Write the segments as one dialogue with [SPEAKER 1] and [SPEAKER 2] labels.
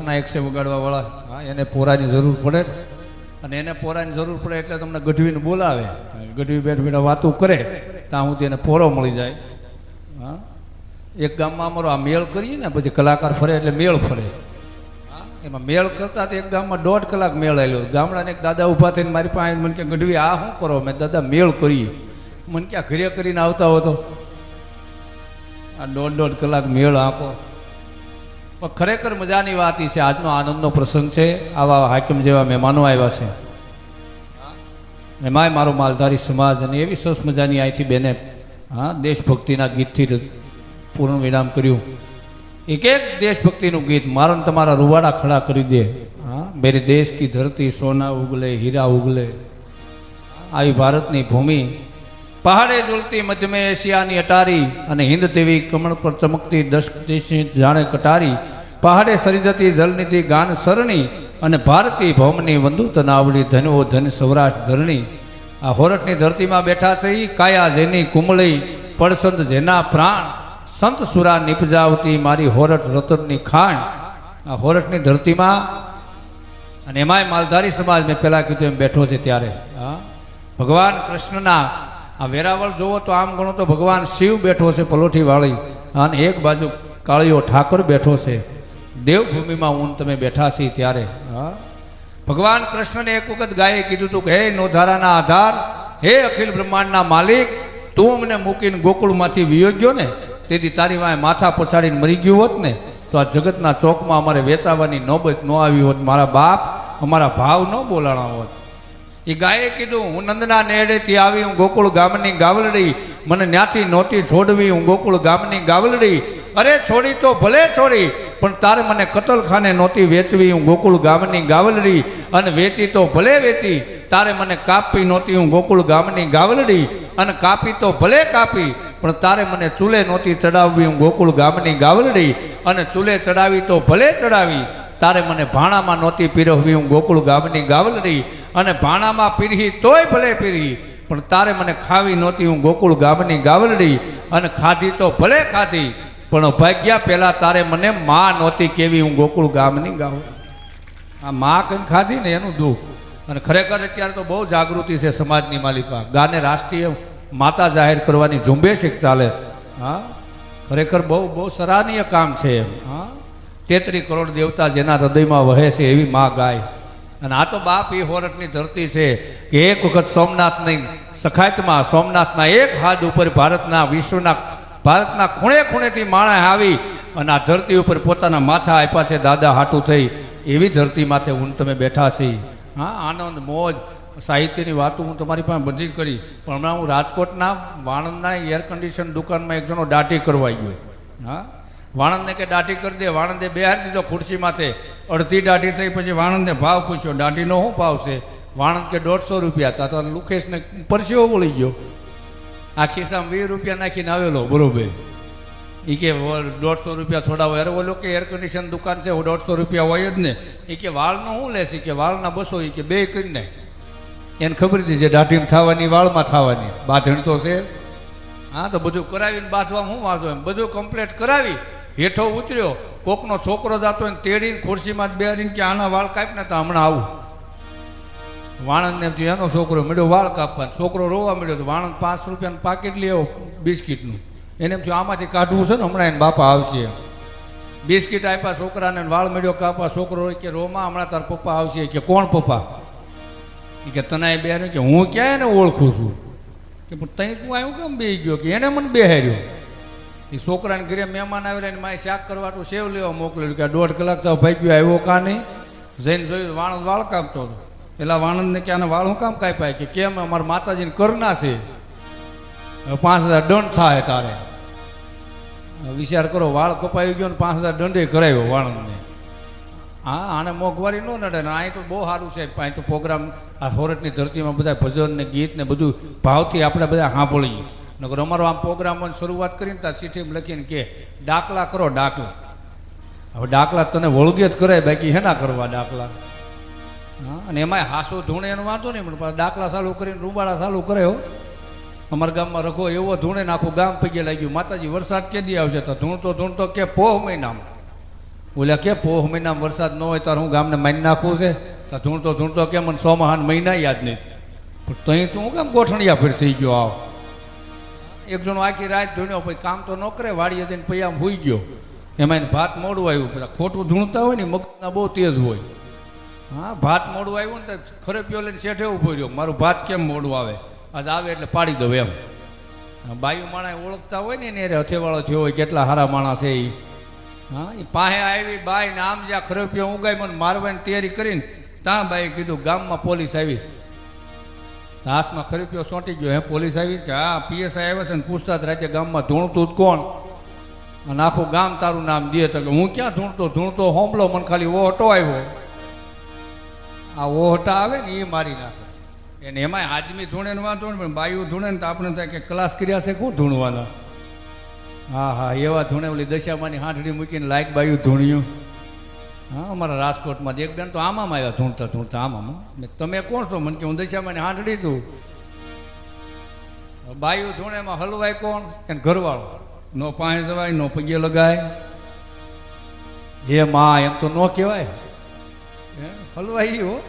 [SPEAKER 1] ઢાકના 100 વગાડવાવાળા, હા, એને પોરાની જરૂર પડે અને એને પોરાની જરૂર પડે એટલે તમને ગઢવીને બોલાવે. ગઢવી બેઠ બેઠા વાતું કરે ત્યાં સુધી એને પોરો મળી જાય. હા, એક ગામમાં અમારો આ મેળ કરીએ ને પછી કલાકાર ફરે એટલે મેળ ફરે. હા, એમાં મેળ કરતા તો એક ગામમાં 1.5 કલાક મેળ આવેલો. ગામડાને એક દાદા ઊભા થઈને મારી પાસે મને કે ગઢવી આ શું કરો? મેં દાદા મેળ કરીએ. મને ક્યાં ઘરે કરીને આવતા હો તો આ 1.5 કલાક મેળ આપો. પણ ખરેખર મજાની વાત છે. આજનો આનંદનો પ્રસંગ છે. આવા હાકમ જેવા મહેમાનો આવ્યા છે. એમાંય મારો માલધારી સમાજ અને એવી સરસ મજાની અહીંથી બેને, હા, દેશભક્તિના ગીતથી પૂર્ણ વિરામ કર્યું. એક એક દેશભક્તિનું ગીત મારો ને તમારા રૂવાડા ખડા કરી દે. હા, મેરે દેશ કી ધરતી સોના ઉગલે હીરા ઉગલે. આવી ભારતની ભૂમિ પહાડે ઝૂલતી મધ્ય મેં એશિયાની અટારી અને હિન્દ દેવી કમળ પર ચમકતી 10 દેશની જાણે કટારી. પહાડે સરિજતી જલનિધિ ગાન સરણી અને ભારતીય ભૌમની વંદુ તનાવડી ધનવો ધન સૌરાષ્ટ્ર ધરણી. આ હોરઠની ધરતીમાં બેઠા છે કાયા જેની કુમળી પડસંદ જેના પ્રાણ સંત સુરા નિપજાવતી મારી હોરઠ રતનની ખાણ. આ હોરઠની ધરતીમાં અને એમાંય માલધારી સમાજ મેં પહેલાં કીધું એમ બેઠો છે ત્યારે, હા, ભગવાન કૃષ્ણના આ વેરાવળ જુઓ તો આમ ગણો તો ભગવાન શિવ બેઠો છે પલોઠી વાળી અને એક બાજુ કાળિયો ઠાકોર બેઠો છે. દેવભૂમિમાં ઊન તમે બેઠા છીએ ત્યારે, હા, ભગવાન કૃષ્ણને એક વખત ગાયે કીધું હતું કે હે નોધારાના આધાર, હે અખિલ બ્રહ્માંડના માલિક, તું અમને મૂકીને ગોકુળમાંથી વિયો ગયો ને તેથી તારી વાંહે માથા પછાડીને મરી ગયું હોત ને તો આ જગતના ચોકમાં અમારે વેચાવાની નોબત ન આવી હોત. મારા બાપ અમારા ભાવ ન બોલાણા હોત. એ ગાયે કીધું હું નંદના નેડેથી આવી, હું ગોકુળ ગામની ગાવલડી, મને ન્યાથી નહોતી છોડવી, હું ગોકુળ ગામની ગાવલડી. અરે છોડી તો ભલે છોડી પણ તારે મને કતલખાને નહોતી વેચવી, હું ગોકુળ ગામની ગાવલડી. અને વેચી તો ભલે વેચી તારે મને કાપી નહોતી, હું ગોકુળ ગામની ગાવલડી. અને કાપી તો ભલે કાપી પણ તારે મને ચૂલે નહોતી ચડાવવી, હું ગોકુળ ગામની ગાવલડી. અને ચૂલે ચડાવી તો ભલે ચડાવી તારે મને ભાણામાં નહોતી પીરવવી, હું ગોકુળ ગામની ગાવલડી. અને ભાણામાં પીરહી તોય ભલે પીરહી પણ તારે મને ખાવી નહોતી, હું ગોકુળ ગામની ગાવલડી. અને ખાધી તો ભલે ખાધી પણ ભાગ્યા પહેલાં તારે મને માં નહોતી કેવી, હું ગોકુળ ગામની ગાવલડી. આ માં કંઈ ખાધી ને એનું દુઃખ. અને ખરેખર અત્યારે તો બહુ જાગૃતિ છે સમાજની માલિકા. ગાને રાષ્ટ્રીય માતા જાહેર કરવાની ઝુંબેશ એક ચાલે છે. હા, ખરેખર બહુ બહુ સરાહનીય કામ છે એમ. હા, 33 કરોડ દેવતા જેના હૃદયમાં વહે છે એવી માં ગાય. અને આ તો બાપ એ હોરઠની ધરતી છે કે એક વખત સોમનાથની સખાયતમાં સોમનાથના એક હાથ ઉપર ભારતના વિશ્વના ભારતના ખૂણે ખૂણેથી માણસ આવી અને આ ધરતી ઉપર પોતાના માથા આપ્યા છે દાદા હાટું થઈ. એવી ધરતી માથે હું તમે બેઠા છીએ. હા, આનંદ મોજ સાહિત્યની વાતો હું તમારી પાસે બધી કરી. પણ હમણાં હું રાજકોટના વાણંદના એર કન્ડિશન દુકાનમાં એક જણો દાઢી કરવાઈ ગયો. હા, વાણંદને કે દાઢી કરી દે, વાણંદે બેહારી દીધો ખુરશી માથે. અડધી દાઢી થઈ પછી વાણંદને ભાવ પૂછ્યો, દાઢીનો શું ભાવ છે? વાણંદ કે 150 રૂપિયા. તા તો લુખેશને પરસેવો વળી ગયો. આ ખિસ્સામાં 20 રૂપિયા નાખીને આવેલો બરોબર. એ કે 150 રૂપિયા થોડા હોય. અરે ઓલો કે એર કન્ડિશન દુકાન છે 150 રૂપિયા હોય જ ને. એ કે વાળનો શું લેશે? કે વાળના 200. એ કે બે કરી નાખ. એને ખબર હતી જે દાઢીમાં થવાની વાળમાં થવાની બાંધણ તો છે. હા, તો બધું કરાવીને બાંધવા શું વાંધો એમ. બધું કમ્પ્લીટ કરાવી હેઠો ઉતર્યો. કોકનો છોકરો જતો એને તેડીને ખુરશીમાં જ બેહારીને કે આના વાળ કાપને તો હમણાં આવું. વાણંદને એનો છોકરો મળ્યો વાળ કાપવા. છોકરો રોવા મળ્યો તો વાણંદ 5 રૂપિયાનું પાકીટ લઈ આવો બિસ્કીટનું. એને એમ થયું આમાંથી કાઢવું છે ને હમણાં એને બાપા આવશે. બિસ્કીટ આપ્યા છોકરાને, વાળ મળ્યો કાપવા. છોકરો કે રોમાં હમણાં તાર પપ્પા આવશે. કે કોણ પપ્પા? કે તને બે કે હું ક્યાં એને ઓળખું છું. કે પણ તઈ તું આવ્યું કેમ બે ગયો? કે એને મને બેહાર્યો. એ છોકરાને ઘરે મહેમાન આવેલા એને માય શાક કરવાનું સેવ લેવા મોકલેલું. કે 1.5 કલાક તો ભાઈ ગયો આવ્યો કાં નહીં. જઈને જોયું વાણંદ વાળ કાપતો હતો. પેલા વાણંદને કે આને વાળ હું કામ કાપ્યા? કે કેમ અમારા માતાજીને કરના છે, 5000 દંડ થાય તારે. વિચાર કરો, વાળ કપાઈ ગયો ને 5000 દંડે કરાવ્યો વાણંદને. હા, આને મોંઘવારી ન નડે ને. અહીં તો બહુ સારું છે. અહીં તો પ્રોગ્રામ આ હોરઠની ધરતીમાં બધા ભજન ને ગીત ને બધું ભાવથી આપણે બધા સાંભળીએ. નકર અમારો આમ પ્રોગ્રામની શરૂઆત કરીને ત્યાં ચિઠ્ઠી લખીને કે દાખલા કરો દાખલા. હવે દાખલા તને વળગે જ કરાય, બાકી હેના કરવા દાખલા. હા, અને એમાંય હાસો ધૂણે એનો વાંધો નહીં પણ દાખલા ચાલુ કરીને રૂબાળા ચાલુ કરે. હો, અમારા ગામમાં રખો એવો ધૂણે ને આખું ગામ પગે લાગ્યું. માતાજી વરસાદ કેદી આવશે? તો ધૂણતો કે પોહ મહિનામાં. ઓલા કે પોહ મહિનામાં વરસાદ ન હોય ત્યારે હું ગામને મારી નાખવું છે તો ઢૂંઢતો કે મને સોમાહાન મહિના યાદ નહીં પણ તહીં તું કેમ ગોઠણિયા ફેર થઈ ગયો આવ એક જણો આખી રાત ધૂણ્યો પછી કામ તો ન કરે વાડીએ જઈને પછી આમ હોઈ ગયો એમાં એને ભાત મોડું આવ્યું બધા ખોટું ધૂણતા હોય ને મગજના બહુ તેજ હોય હા ભાત મોડું આવ્યું ને તો ખરે પીઓ લઈને શેઠે ઊભો રહ્યો મારું ભાત કેમ મોડું આવે આજ આવે એટલે પાડી દઉં એમ બાયું માણસ ઓળખતા હોય ને એને હથેવાળો થયો હોય કેટલા સારા માણસ છે એ હા એ પાસે આવી બાઈ ને આમ જ્યાં ખરેપીઓ ઉગાઈ મને મારવાની તૈયારી કરીને ત્યાં બાઈ કીધું ગામમાં પોલીસ આવીશ હાથમાં ખરેપીઓ સોંટી ગયો હે પોલીસ આવી કે હા પીએસઆઈ આવ્યા છે ને પૂછતા જ રાજ્ય ગામમાં ધૂણતું જ કોણ અને આખું ગામ તારું નામ દે તો કે હું ક્યાં ધૂણતો હોંભલો મને ખાલી ઓહટો આવ્યો આ ઓહટા આવે ને એ મારી નાખે એને એમાંય આદમી ધૂણે વાંધો ને પણ બાયું ધૂણે ને તો આપણે થાય કે ક્લાસ કર્યા છે કોણ ધૂણવાના હા હા એવા ધૂણે ઓલી દશામાની હાંઠડી મૂકીને લાયક બાયું ધૂણ્યું હા અમારા રાજકોટમાં એક બેન તો આમામ આવ્યા ધૂણતા આમામ ને તમે કોણ છો મને કે હું દશામાની હાંઠડી છું બાયું ધૂણેમાં હલવાય કોણ કે ઘરવાળો નો પાસે જવાય નો પગે લગાય એ માં એમ તો ન કહેવાય હલવાઈ હો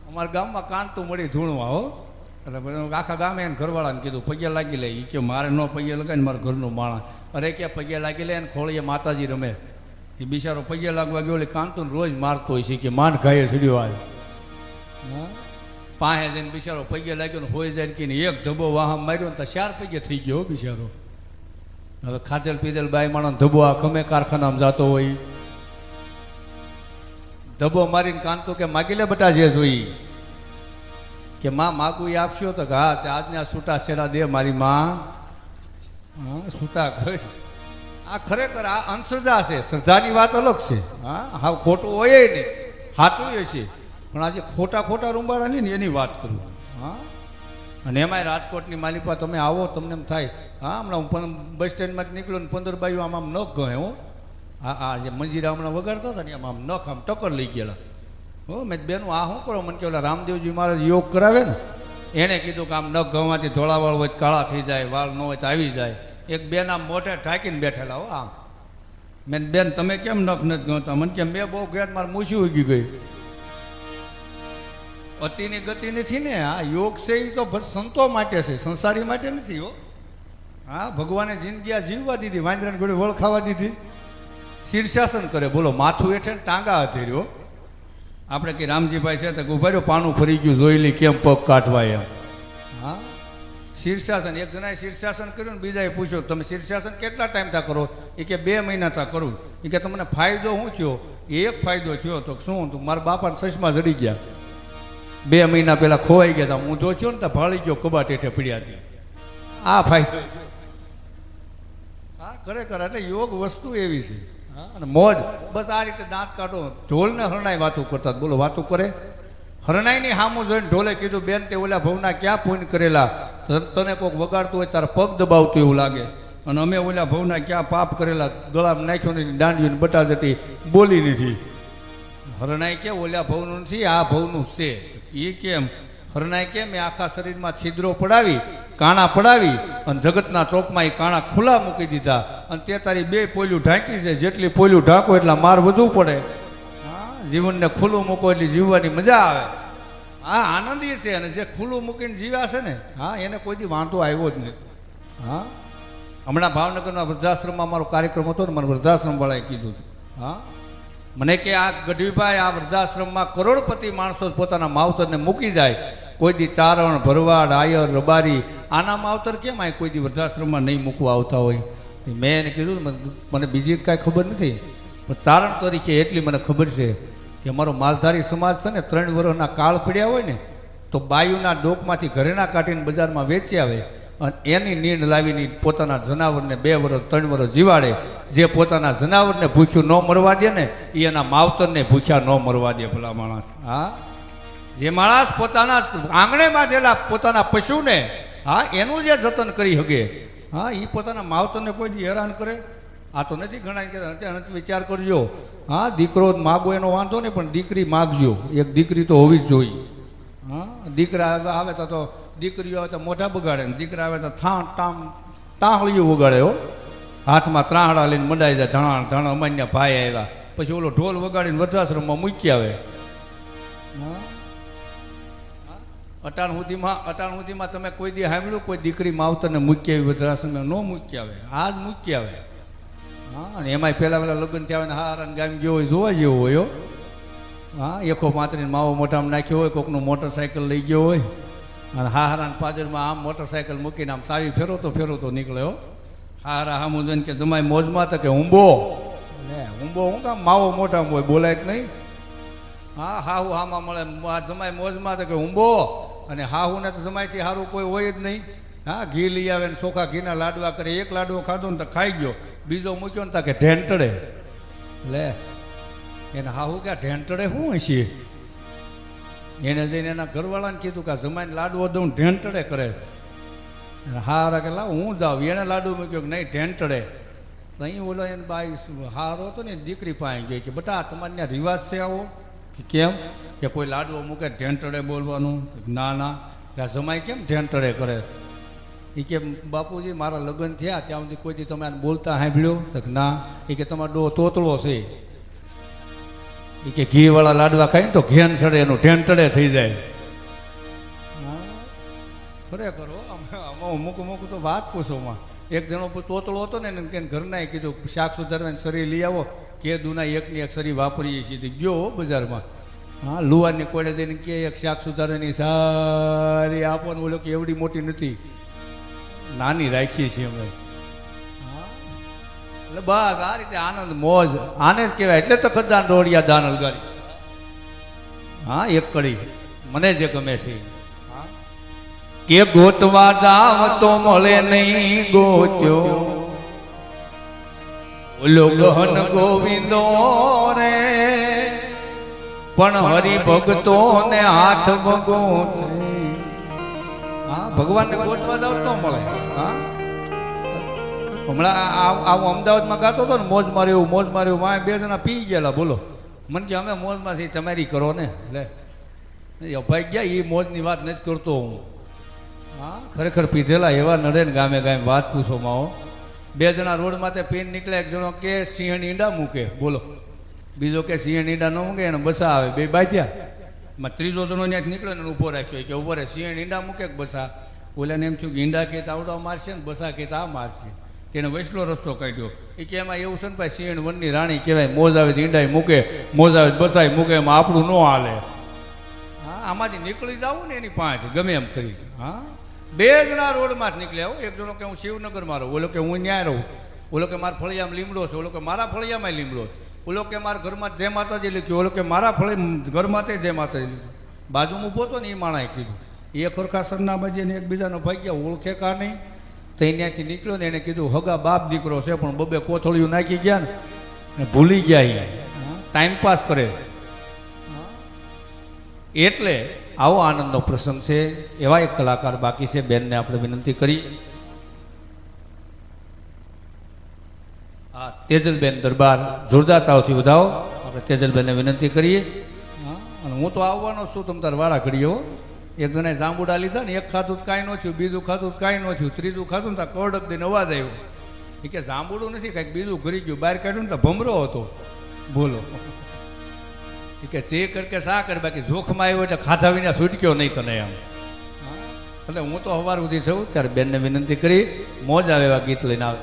[SPEAKER 1] અમારા ગામમાં કાંતું મળી ધૂણવા હો એટલે આખા ગામે એને ઘરવાળાને કીધું પગે લાગી લે એ કે મારે ન પગે લગાય ને મારા ઘરનું માણસ અરે કે પગે લાગી લે ને ખોળીએ માતાજી રમે એ બિચારો પગે લાગવા ગયો એટલે કાંતું રોજ મારતો હોય છે કે માંડ ગાયે ચડ્યો આવે પાસે જઈને બિચારો પગે લાગ્યો ને હોય જાય કે એક ધબ્બો વાહમ માર્યો ને તો 4 પગે થઈ ગયો બિચારો હવે ખાધેલ પીધેલ બાઈ માણસ ધબ્બો આ ખમે કારખાનામાં જતો હોય ધબ્બો મારીને કાંતો કે માગી લે બટા જે જોઈ કે માં માગું એ આપશો તો હા તે આજના છૂટા શેરા દે મારી માં હા છૂટા ઘર આ ખરેખર આ અંધશ્રદ્ધા છે શ્રદ્ધાની વાત અલગ છે હા હા ખોટું હોય નહીં સાચું છે પણ આજે ખોટા રૂંબાડા લે ને એની વાત કરું હા અને એમાંય રાજકોટની માલિપા તમે આવો તમને એમ થાય હા હમણાં હું બસ સ્ટેન્ડમાંથી નીકળ્યો ને 15 બાયું આમ ન ગયો હો આ જે મંજીરા હમણાં વગાડતા હતા ને આમ નખ આમ ટક્કર લઈ ગયેલા હો મેં બેનું આ શું કરો મને કે ઓલા રામદેવજી મહારાજ યોગ કરાવે ને એણે કીધું કે આમ નખ ગવાથી ધોળાવાળ હોય કાળા થઈ જાય વાળ ન હોય તો આવી જાય એક બેન આમ મોઢે ઢાંકીને બેઠેલા હો આમ મેં બેન તમે કેમ નખ નથી ગવતા મને કે મેં બહુ ગયા મારે મૂછી ઉગી ગઈ અતિની ગતિ નથી ને આ યોગ છે એ તો સંતો માટે છે સંસારી માટે નથી હો હા ભગવાને જિંદગી આ જીવવા દીધી વાંદરાને ઘોડે વળખાવા દીધી શીર્ષાસન કરે બોલો માથું હેઠે ટાંગા હથેર્યો આપણે કે રામજીભાઈ છે તો ઉભા રહ્યો પાનું ફરી ગયું જોઈ લે કેમ પગ કાઢવા એમ હા શીર્ષાસન એક જણાએ શીર્ષાસન કર્યું ને બીજાએ પૂછ્યું તમે શીર્ષાસન કેટલા ટાઈમ તા કરો એ કે 2 મહિના તા કરું એ કે તમને ફાયદો શું થયો એક ફાયદો થયો તો શું તું મારા બાપાને ચશ્મા જડી ગયા 2 મહિના પહેલા ખોવાઈ ગયા હતા ઊંધો થયો ને તો ભાળી ગયો કબાટ હેઠે પડ્યા હતી આ ફાયદો હા ખરેખર એટલે યોગ વસ્તુ એવી છે હા અને મોજ બસ આ રીતે દાંત કાઢો ઢોલને હરણાઈ વાતું કરતા બોલો વાતું કરે હરણાઈની સામું જોઈને ઢોલે કીધું બેન તે ઓલા ભવના ક્યાં પૂન કરેલા તને કોઈક વગાડતું હોય તારા પગ દબાવતું એવું લાગે અને અમે ઓલા ભવના ક્યાં પાપ કરેલા ગળામાં નાખ્યો નથી દાંડીને બટા જતી બોલી નથી હરણાઈ કે ઓલા ભવનું નથી આ ભવનું છે એ કેમ હરણાઈ કે મેં આખા શરીરમાં છિદ્રો પડાવી કાણા પડાવી અને જગતના ચોકમાં એ કાણા ખુલ્લા મૂકી દીધા અને તે તારી 2 પોલિયું ઢાંકી છે જેટલી પોલિયું ઢાંકો એટલા માર વધુ પડે હા જીવનને ખુલ્લું મૂકો એટલે જીવવાની મજા આવે હા આનંદી છે અને જે ખુલ્લું મૂકીને જીવ્યા છે ને હા એને કોઈ દી વાંધો આવ્યો જ નથી હા હમણાં ભાવનગરના વૃદ્ધાશ્રમમાં મારો કાર્યક્રમ હતો ને મને વૃદ્ધાશ્રમવાળાએ કીધું હા મને કે આ ગઢવીભાઈ આ વૃદ્ધાશ્રમમાં કરોડપતિ માણસો પોતાના માવતરને મૂકી જાય કોઈ દી ચારણ ભરવાડ આયર રબારી આના માવતર કેમ આ કોઈ દી વૃદ્ધાશ્રમમાં નહીં મૂકવા આવતા હોય મેં એને કીધું મને બીજી કાંઈ ખબર નથી પણ ચારણ તરીકે એટલી મને ખબર છે કે અમારો માલધારી સમાજ છે ને 3 વર્ષના કાળ પડ્યા હોય ને તો બાયુના ડોકમાંથી ઘરેણા કાઢીને બજારમાં વેચી આવે અને એની નીંદ લાવીને પોતાના જનાવરને 2 વર્ષ 3 વર્ષ જીવાડે જે પોતાના જનાવરને ભૂખ્યું ન મરવા દે ને એ એના માવતરને ભૂખ્યા ન મરવા દે ભલા માણસ હા જે માણસ પોતાના આંગણે બાંધેલા પોતાના પશુને હા એનું જે જતન કરી શકે હા એ પોતાના માવતરને કોઈ દી હેરાન કરે આ તો નથી ઘણા અત્યારે વિચાર કરજો હા દીકરો માગો એનો વાંધો નહીં પણ દીકરી માગજો એક દીકરી તો હોવી જ જોઈએ હા દીકરા આવે તો દીકરીઓ આવે તો મોઢા બગાડે ને દીકરા આવે તો થાં ટામ ટાંહળીઓ વગાડે હો હાથમાં ત્રાહડા લઈને મંડાઈ જાય, ધણા ધણા અમાન્ય ભાઈ આવ્યા, પછી ઓલો ઢોલ વગાડીને વૃદ્ધાશ્રમમાં મૂકી આવે. અટાણ સુધીમાં તમે કોઈ દી સાંભળ્યું કોઈ દીકરી માવતરને મૂકી આવી વૃદ્ધાશ્રમે? ન મૂકી આવે, આજ મૂકી આવે. હા, અને એમાંય પહેલાં લગ્ન થયા હોય ને હારાને ગામ ગયો હોય જોવા જેવો હોય. હા, એકો માતરીને માવો મોઢામાં નાખ્યો હોય, કોકનું મોટરસાઇકલ લઈ ગયો હોય અને હારાને પાદરમાં આમ મોટરસાઇકલ મૂકીને આમ સાવી ફેરવતો નીકળ્યો. હારા હામું જોઈને કે જમાઈ મોજમાં તો કે ઊંબો હું કામ માવો મોઢામાં હોય, બોલાય જ નહીં. હા, હાહુ હામાં મળે, જમાઈ મોજમાં તો કે ઊંબો, અને હાહુને તો જમાઈથી સારું કોઈ હોય જ નહીં. હા, ઘી લઈ આવે ને ચોખા ઘીના લાડવા કરે, એક લાડવો ખાધો ને તો ખાઈ ગયો, બીજો મૂક્યો ને તા કે ઢેંટડે. લે એને હાહુ કે ઢેંટડે શું હશે? એને જઈને એના ઘરવાળાને કીધું કે જમાઈને લાડવો દઉં ઢેંટડે કરે છે. હારા કે લાવ હું જાઉં, એને લાડુ મૂક્યો કે નહીં ઢેંટડે. તો અહીં ઓલો એને બાઈ હારો હતો ને દીકરી પાસે ગઈ કે બેટા તમારે ત્યાં રિવાજ છે આવો? કે કેમ? કે કોઈ લાડવો મૂકે ઢેંટડે બોલવાનું? ના ના, કે જમાઈ કેમ ઢેંટડે કરે? એ કે બાપુજી મારા લગ્ન થયા ત્યાં સુધી કોઈથી તમે આને બોલતા સાંભળ્યો? તો ના. એ કે તમારો ડો તોતળો છે. એ કે ઘીવાળા લાડવા ખાય ને તો ઘેન સડે, એનું ઢેંટડે થઈ જાય. ખરેખર મૂકું તો વાત પૂછોમાં. એક જણો તોતળો હતો ને એને ઘરના કીધું શાક સુધારવાની સરી લઈ આવો, કે દુના એકની એક સરી વાપરીએ છીએ. ગયો બજારમાં, હા, લુવારની કોડે જઈને કે એક શાક સુધારવાની સારી આપો ને, બોલો કે એવડી મોટી નથી, નાની રાખીએ છીએ અમે. એટલે બસ આ રીતે આનંદ મોજ આને જ કહેવાય. એટલે તો ખદાન ડોળિયા દાન અલગારી. હા, એક કડી મને જે ગમે છે કે ગોતવા જાવ તો મળે નહીં ગોત્યો, ઓલો ગહન ગોવિંદો રે, પણ હરિભક્તો ને હાથ ભગો છે. હા, ભગવાનને ગોતવા જાવ તો મળે. હા, હમણાં આવું અમદાવાદમાં ગાતો હતો ને મોજ માર્યું વાય બે જણા પી ગયેલા. બોલો, મને કે અમે મોજમાં છીએ, તમારી કરો ને. લે અભાઈ ગયા, એ મોજની વાત નથી કરતો હું. હા, ખરેખર પીધેલા એવા નડે ને ગામે વાત પૂછો માવો. બે જણા રોડમાં તે પીન નીકળે, એક જણો કે સિંહણ ઈંડા મૂકે, બોલો, બીજો કે સિંહણ ઈંડા ન મૂકે, એને બસા આવે, બે બાજ્યા. ત્રીજો જણો ત્યાંથી નીકળે ને ઊભો રાખ્યો કે ઉભો રહે, સિંહણ ઈંડા મૂકે કે બસા? ઓલાને એમ થયું કે ઈંડા કે આવડા મારશે ને બસા કે આ મારશે. તેને વૈસલો રસ્તો કાઢ્યો. એ કે એમાં એવું છે ને ભાઈ, સિંહણ વનની રાણી કહેવાય, મોજ આવે તો ઈંડાય મૂકે, મોજ આવે તો બસાય મૂકે, એમાં આપણું ન હાલે. હા, આમાંથી નીકળી જવું ને એની પાંચ ગમે એમ કરી. હા, બે જણા રોડમાં જ નીકળ્યા. એક જણો કે હું શિવનગરમાં રહું, ઓલો કે હું ન્યાય રહું, ઓલો કે મારા ફળિયામાં લીમડો છે, ઓલો કે મારા ફળિયામાં લીમડો, ઓલો કે મારા ઘરમાં જય માતાજી લખ્યું, ઓલો કે મારા ઘરમાં તે જય માતાજી લખ્યું. બાજુમાં ઊભો હતો ને એ માણાએ કીધું, એ ખરખા સરનામાજીને એકબીજાનો ભાગ્યા ઓળખે કા નહીં. તો ત્યાંથી નીકળ્યો ને એને કીધું હગા બાપ દીકરો છે, પણ બબે કોથળિયું નાખી ગયા ને ભૂલી ગયા, ટાઈમ પાસ કરે. એટલે આવો આનંદનો પ્રસંગ છે. એવા એક કલાકાર બાકી છે, બેનને આપણે વિનંતી કરી. હા, તેજલબેન દરબાર, જોરદાર તાવથી વધાવો. આપણે તેજલબેનને વિનંતી કરીએ. અને હું તો આવવાનો છું તમ તાર વાળા ઘડીએ. એક જણાએ જાંબુડા લીધા ને, એક ખાધું કાંઈ ન થયું, બીજું ખાધું કાંઈ ન થયું, ત્રીજું ખાધું ને ત્યાં કોડક દઈને અવાજ આવ્યો. એ કે જાંબુડું નથી, કાંઈક બીજું ઘરી ગયું, બહાર કાઢ્યું ને તો ભમરો હતો. બોલો, એ કે જે કર કે શા કર, બાકી જોખમાં આવ્યો એટલે ખાધા વિના છૂટક્યો નહીં તને એમ. એટલે હું તો સવાર સુધી છું ત્યારે બેનને વિનંતી કરી મોજ આવે એવા ગીત લઈને આવે.